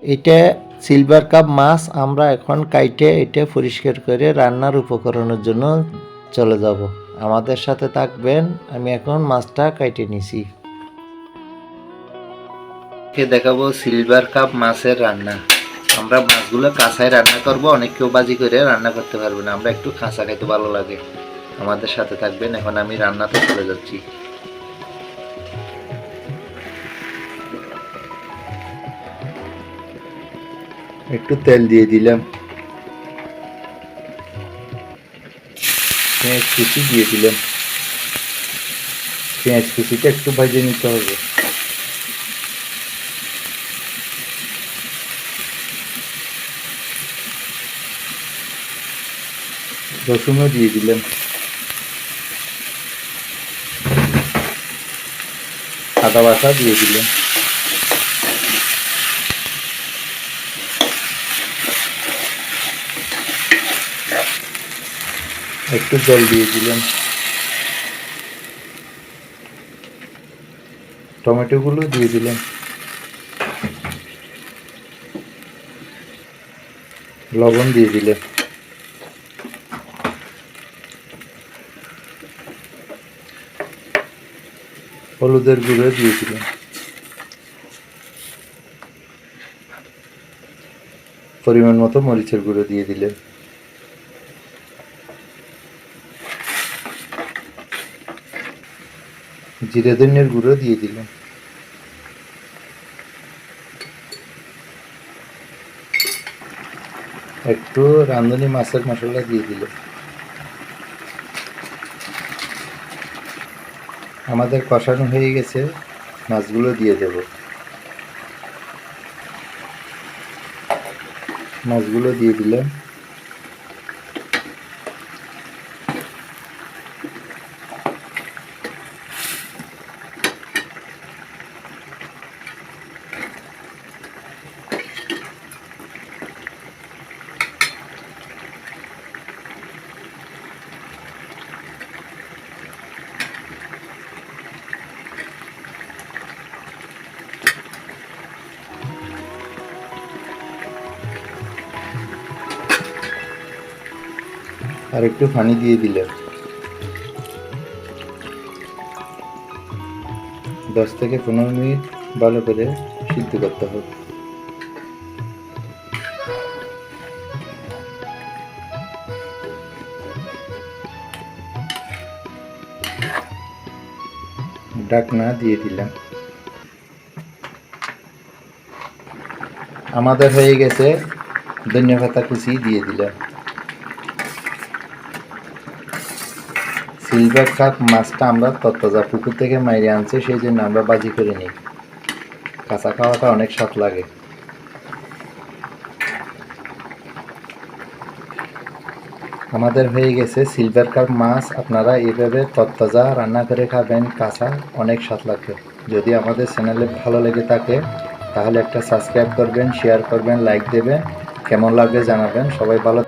এটা silver cup মাছ আমরা এখন কাইটে এটা পরিষ্কার করে রান্নার উপকরণের জন্য চলে যাব। আমাদের সাথে থাকবেন। আমি এখন মাছটা কাইটে নিছি। দেখাবো সিলভার কাপ মাছের রান্না। আমরা মাছগুলো কাঁচায় রান্না করব, অনেক কেউ বাজি করে রান্না করতে পারবে না, আমরা একটু কাঁচা খাইতে ভালো লাগে। আমাদের সাথে থাকবেন। এখন আমি রান্নাতে চলে যাচ্ছি। একটু তেল দিয়ে দিলাম, পেঁয়াজ কুচি দিয়ে দিলাম। পেঁয়াজ কুচিটা একটু ভেজে নিতে হবে। রসুনও দিয়ে দিলাম, আদা বাটা দিয়ে দিলাম, একটু জল দিয়ে দিলাম, টমেটোগুলো দিয়ে দিলাম, লবণ দিয়ে দিলাম, হলুদের গুঁড়ো দিয়ে দিলাম, পরিমাণ মতো মরিচের গুঁড়ো দিয়ে দিলাম, জিরে ধনিয়ার গুঁড়ো দিয়ে দিলাম, একটু রাঁধুনি মাছের মশলা দিয়ে দিলাম। আমাদের কষানো হয়ে গেছে, মাছগুলো দিয়ে দেব। মাছগুলো দিয়ে দিলাম। আর একটু পানি দিয়ে দিলাম। 10 থেকে 15 মিনিট ভালো করে সিদ্ধ করতে হবে। ঢাকনা দিয়ে দিলাম। আমাদের হয়ে গেছে, ধনিয়া পাতা কুচি দিয়ে দিলাম। সিলভার কাপ মাছটা আমরা তত্তাজা পুকুর থেকে মাইরে আনছি, সেই জন্য আমরা বাজি করে নিই। কাঁচা খাওয়াটা অনেক স্বাদ লাগে। আমাদের হয়ে গেছে সিলভার কাপ মাছ। আপনারা এইভাবে তত্তাজা রান্না করে খাবেন, কাঁচা, অনেক স্বাদ লাগবে। যদি আমাদের চ্যানেলে ভালো লেগে থাকে তাহলে একটা সাবস্ক্রাইব করবেন, শেয়ার করবেন, লাইক দেবেন। কেমন লাগবে জানাবেন। সবাই ভালো